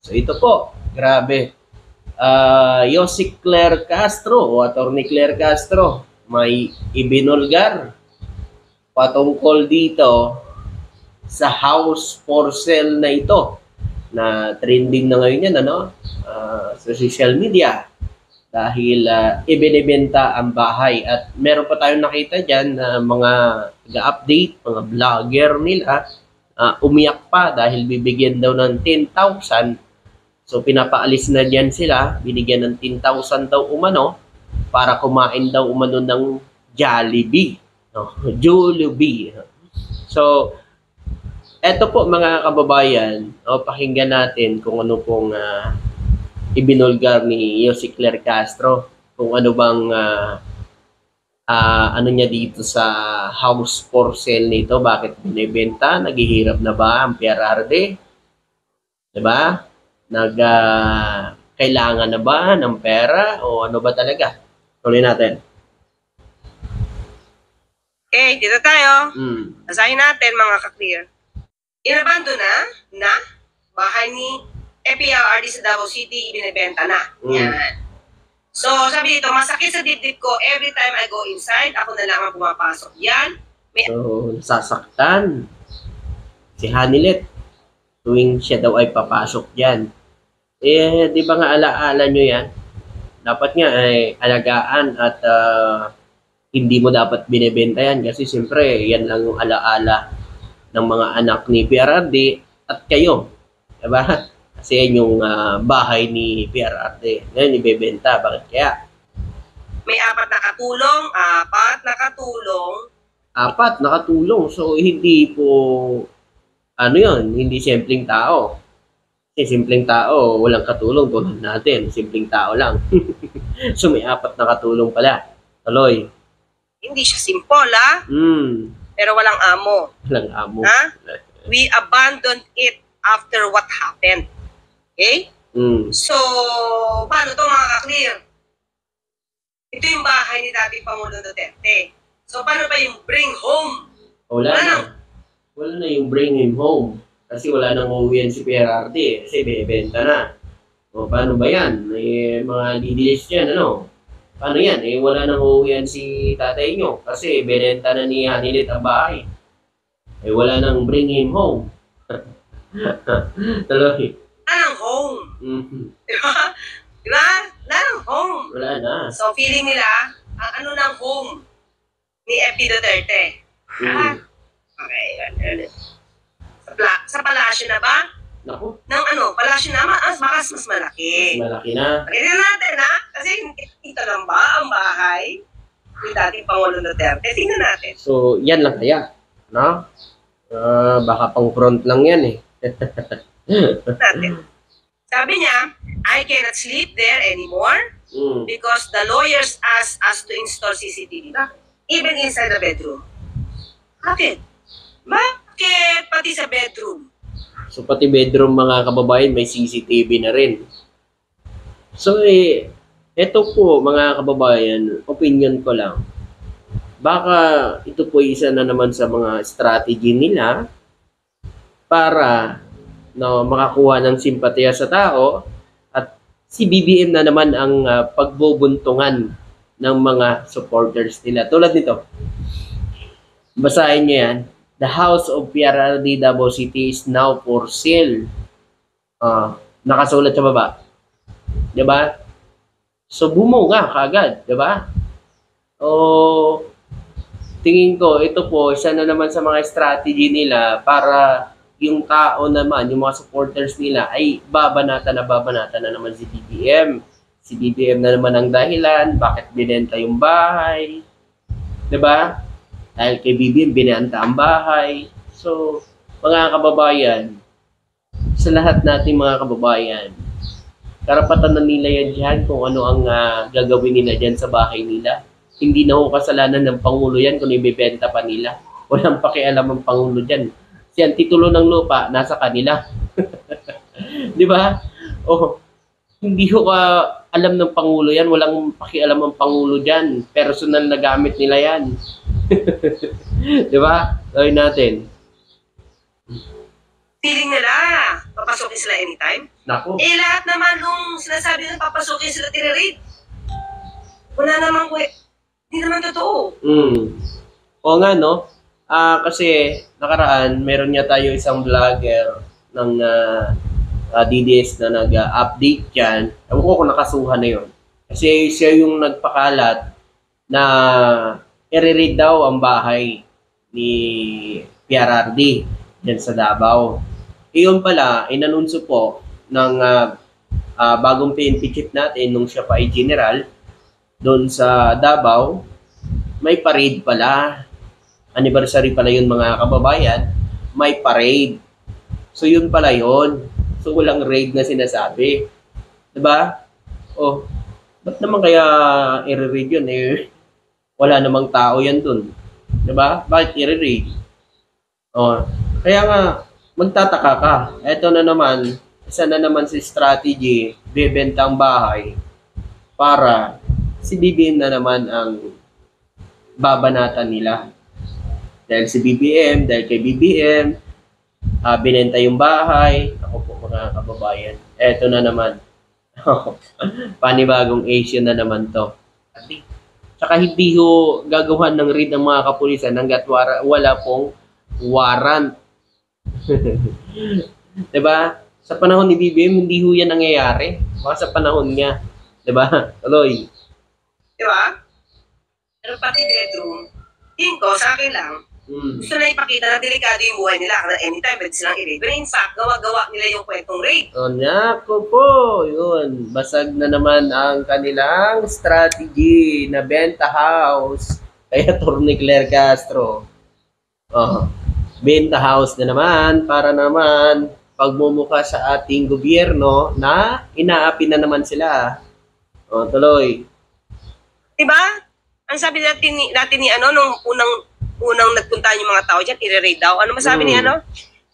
So ito po, grabe. Yossi Claire Castro o Attorney Claire Castro, may ibinulgar patungkol dito sa house for sale na ito na trending na ngayon yan sa social media dahil ibinibenta ang bahay at meron pa tayong nakita dyan na mga ga-update, mga vlogger nila umiyak pa dahil bibigyan daw ng 10,000. So pinapaalis na diyan sila, binigyan ng 10,000 daw umano para kumain daw umano ng Jollibee, no? Jollibee. So eto po mga kababayan, pakinggan natin kung ano pong ibinulgar ni Yossi Claire Castro, kung ano bang ano niya dito sa house for sale nito, bakit binibenta, naghihirap na ba ang PRRD? 'Di ba? Kailangan na ba ng pera o ano ba talaga? Tuloy natin. Okay, dito tayo. Basahin natin mga ka-clear. Inabando na bahay ni FPRRD sa Davao City, ibinibenta na. Yan. So, sabi dito, masakit sa dibdib ko every time I go inside, ako na lang ang pumapasok. Yan. So, nasasaktan si Hanilet tuwing siya daw ay papasok dyan. Di ba nga alaala nyo yan? Dapat nga ay alagaan at hindi mo dapat binibenta yan kasi siyempre yan lang yung alaala ng mga anak ni PRRD at kayo. Diba? Kasi yan yung bahay ni PRRD. Ngayon ibebenta. Bakit kaya? May apat na katulong. So hindi po hindi simpleng tao. Kasi simpleng tao, walang katulong tulad natin. Simpleng tao lang. So may apat na katulong pala. Tuloy. Hindi siya simple, pero walang amo. Walang amo. We abandoned it after what happened. Okay? So, paano to mga ka-clear? Ito yung bahay ni dating Pangulong Duterte. So, paano ba yung bring home? Wala na yung bring him home. Kasi wala nang uuwian si PRRD kasi binibenta na. O paano ba yan? May mga didilis yan, Paano yan? Wala nang uuwian si tatay nyo kasi binenta na ni Hanilet ang bahay. Wala nang bring him home. Tuloy. Wala nang home. Diba? Wala nang home. Wala na. So, feeling nila, ang ano ng home ni FP Duterte. Okay. Sa palasyo na ba? Naku. Ng palasyo na, mas malaki. Mas malaki na. Tignan natin, Kasi ito lang ba ang bahay ni dating Pangulong Duterte? Tingnan natin. So, yan lang kaya, no? Baka pang front lang yan, natin. Sabi niya, I cannot sleep there anymore because the lawyers asked us to install CCTV. Even inside the bedroom. Bakit? Pati sa bedroom? So, pati bedroom mga kababayan, may CCTV na rin. So, ito po mga kababayan, opinion ko lang. Baka ito po isa na naman sa mga strategy nila para makakuha ng simpatiya sa tao at si BBM na naman ang pagbubuntungan ng mga supporters nila. Tulad nito. Basahin niyo yan. The house of PRRD Davao City is now for sale. Nakasulat sa baba. Diba? So, bumunga kagad. Diba? Tingin ko, ito po, isa na naman sa mga strategy nila para yung tao naman, yung mga supporters nila ay babanata na naman si BBM. Si BBM na naman ang dahilan, bakit binenta yung bahay. Diba? Dahil kay BBM, binenta ang bahay. So, mga kababayan, sa lahat nating mga kababayan, karapatan na nila yan dyan kung ano ang gagawin nila dyan sa bahay nila. Hindi na ho kasalanan ng Pangulo yan kung ibibenta pa nila. Walang pakialam ang Pangulo dyan. Kasi ang titulo ng lupa, nasa kanila. Di ba? Hindi ho alam ng Pangulo yan. Walang pakialam ang Pangulo dyan. Personal na gamit nila yan. Di ba? Gawin natin. feeling nila, papasukin sila anytime. Nako. Eh, lahat naman nung sinasabi na papasukin sila tire-raid. Wala naman hindi naman totoo. Oo nga, no? Kasi nakaraan, meron niya tayo isang vlogger ng DDS na nag-update dyan. Ewan ko kung nakasuhan na yun. Kasi siya yung nagpakalat na i-raid daw ang bahay ni PRRD dyan sa Davao. Iyon pala, inanunso po ng bagong PNP chief natin nung siya pa ay general doon sa Davao, may parade pala. Anniversary pala yun mga kababayan, may parade. So yun pala yun. So walang raid na sinasabi. Diba? Oh, ba't naman kaya i-raid yun? Wala namang tao yan dun. Diba? Bakit i-raid? Oh, kaya nga, magtataka ka. Eto na naman, isa na naman si strategy, bebenta ang bahay para si BBM na naman ang babanatan nila. Dahil si BBM, dahil kay BBM, binenta yung bahay. Ako po mga kababayan. Eto na naman. Panibagong Asian na naman to. Tsaka hindi ho gagawan ng raid ng mga kapulisan hanggat wala pong warrant. Diba? Sa panahon ni BBM, hindi ho yan nangyayari. Baka sa panahon niya. Diba? Tuloy. Diba? Pero pati bedroom, tingin ko, sa akin lang, gusto na ipakita na delikado yung buhay nila. Na anytime, pwede silang i-raid. Pero in fact, gawa-gawa nila yung kwentong raid. O nako po, yun. Basag na naman ang kanilang strategy na benta house. Kaya Atty. Claire Castro. Benta house na naman para naman pagmumuka sa ating gobyerno na inaapi na naman sila. O, tuloy. Diba? Ang sabi natin ni ano, nung unang nagpuntahan yung mga tao dyan, i-raid daw. Ano masabi ni ano?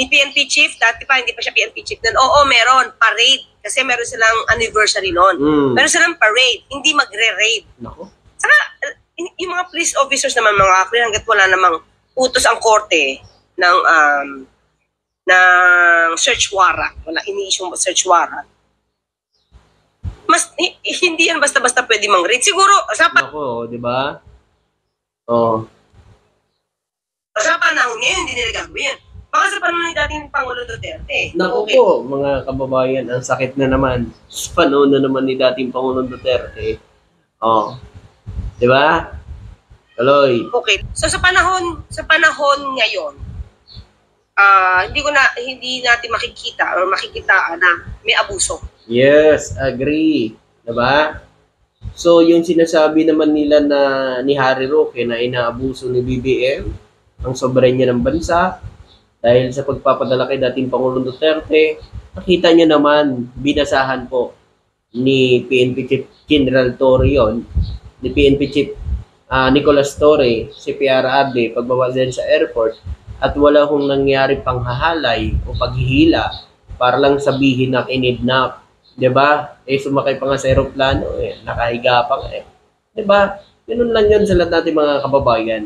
Ni PNP chief, dati pa, hindi pa siya PNP chief nun. Oo, meron, parade. Kasi meron silang anniversary nun. Meron silang parade, hindi magre-raid. Nako. Saka, yung mga police officers naman, mga akli, hanggat wala namang utos ang korte ng search warrant. Wala, ini-issue search warrant. Hindi yan basta-basta pwede mang-raid. Siguro, Nako, di ba? Oh. Sa panahon ngayon, hindi nila gagawin. Baka sa panahon ni dating Pangulo Duterte. Naku po, mga kababayan, ang sakit na naman. Sa panahon na naman ni dating Pangulong Duterte. Oh. Di ba? Tuloy. Okay. So sa panahon ngayon, hindi natin makikita or makikitaan na may abuso. Yes, agree. Diba? So, yung sinasabi naman nila na ni Harry Roque na inaabuso ni BBM ang soberanya ng bansa dahil sa pagpapadala kay dating Pangulong Duterte, nakita niyo naman, binasahan po ni PNP Chief General Torre yun, ni PNP Chief Nicolas Torre, si PRRD, pagbaba din sa airport, at wala hong nangyari panghahalay o paghihila para lang sabihin na kinidnap. Diba? Sumakay pa nga sa aeroplano, nakahiga pa nga. Diba? Ganun lang yun sa lahat natin mga kababayan.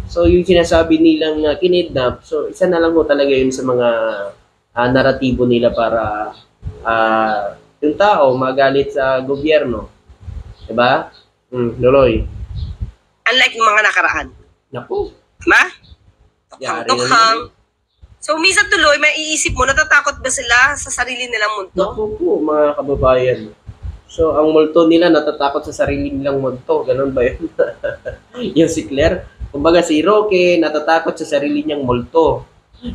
So, yung sinasabi nilang kinidnap, so isa na lang ho talaga yun sa mga naratibo nila para yung tao magalit sa gobyerno. Diba? Loloy. Unlike yung mga nakaraan. Naku. Diba? Yari Tukhang. So, minsan tuloy, maiisip mo, natatakot ba sila sa sarili nilang mundo? Naku po, mga kababayan. So, ang multo nila natatakot sa sarili nilang multo. Ganun ba yun? Yung si Claire. Kumbaga si Roque, natatakot sa sarili niyang multo.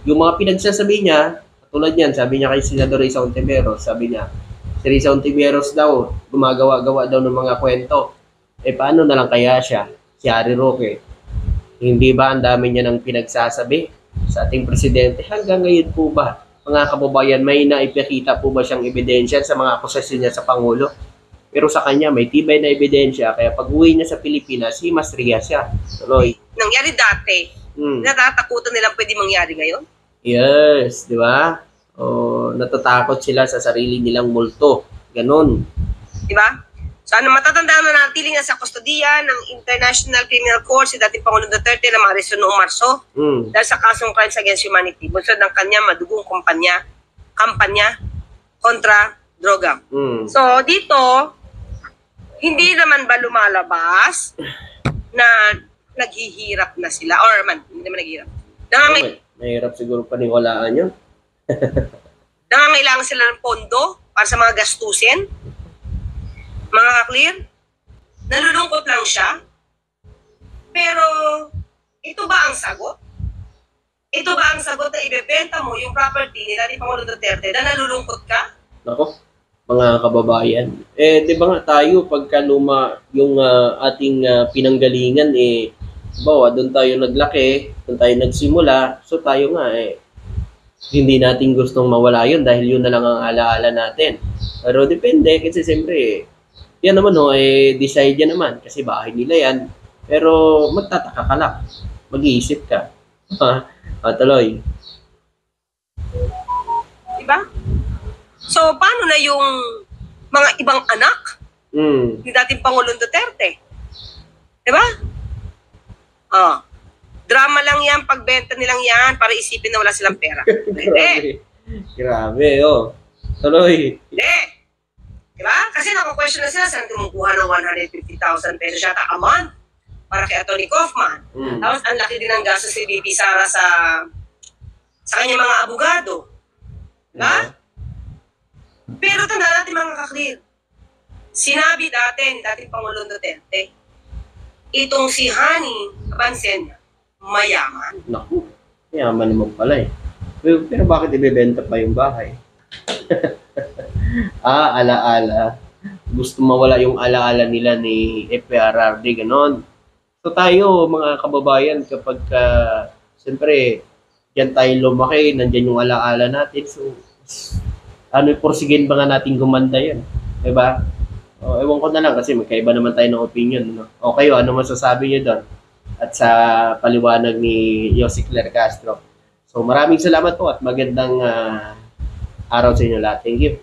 Yung mga pinagsasabi niya, tulad yan, sabi niya kay Senador Risa Ontiveros, sabi niya, si Risa Ontiveros daw, gumagawa-gawa daw ng mga kwento. Paano na lang kaya siya, si Harry Roque? Hindi ba ang dami niya ng pinagsasabi sa ating presidente? Hanggang ngayon po ba, mga kababayan, may naipakita po ba siyang ebidensya sa mga akusasyon niya sa Pangulo? Pero sa kanya, may tibay na ebidensya, kaya pag uwi niya sa Pilipinas, masriya siya. Tuloy. Nangyari dati, natatakutan nilang pwede mangyari ngayon? Yes, di ba? Natatakot sila sa sarili nilang multo. Ganon. Di ba? So, matatandaan na natiling sa kustodiya ng International Criminal Court si dating Pangulong Duterte na maaresto noong Marso dahil sa kasong crimes against humanity bunsod ng kanyang madugong kampanya kontra droga. So, dito, hindi naman ba lumalabas na naghihirap na sila? Or hindi naman naghihirap. Mahirap siguro paniwalaan yun. Nangangailangan sila ng pondo para sa mga gastusin. Mga ka-clear, nalulungkot lang siya. Pero, ito ba ang sagot? Ito ba ang sagot na ibebenta mo yung property ni dating Pangulong Duterte na nalulungkot ka? Nako, mga kababayan. Di ba nga tayo, pagka luma yung ating pinanggalingan, bawa, doon tayo naglaki, doon tayo nagsimula, so tayo nga, hindi natin gustong mawala yun dahil yun na lang ang alaala natin. Pero depende, kasi siyempre, yan naman decide yan naman, kasi bahay nila yan. Pero magtataka ka lang, mag-iisip ka. Tuloy. Diba? So, paano na yung mga ibang anak ni dating Pangulong Duterte? Diba? Drama lang yan, pagbenta nilang yan para isipin na wala silang pera. Grabe, Tuloy. Hindi. Diba? Kasi naku-question na sila, saan kumukuha ng 150,000 pesos yata a month para kay Atty. Kaufman. Tapos, ang laki din ng gastos si BP Sara sa kanyang mga abogado. Diba? Pero tanda natin mga ka-clear. Sinabi dati ni dating Pangulong Duterte, itong si Hani Abansen, mayaman. Naku, mayaman naman pala Pero bakit ibebenta pa yung bahay? Alaala. Gusto mawala yung alaala nila ni FPRRD, ganon. So tayo, mga kababayan, kapag siyempre, diyan tayo lumaki, nandiyan yung alaala natin. So, porsigin ba nga natin gumanda yan? Diba? Ewan ko na lang kasi magkaiba naman tayo ng opinion. No? O kayo, ano masasabi niyo doon? At sa paliwanag ni Yossi Claire Castro. So maraming salamat po at magandang araw sa inyo lahat. Thank you.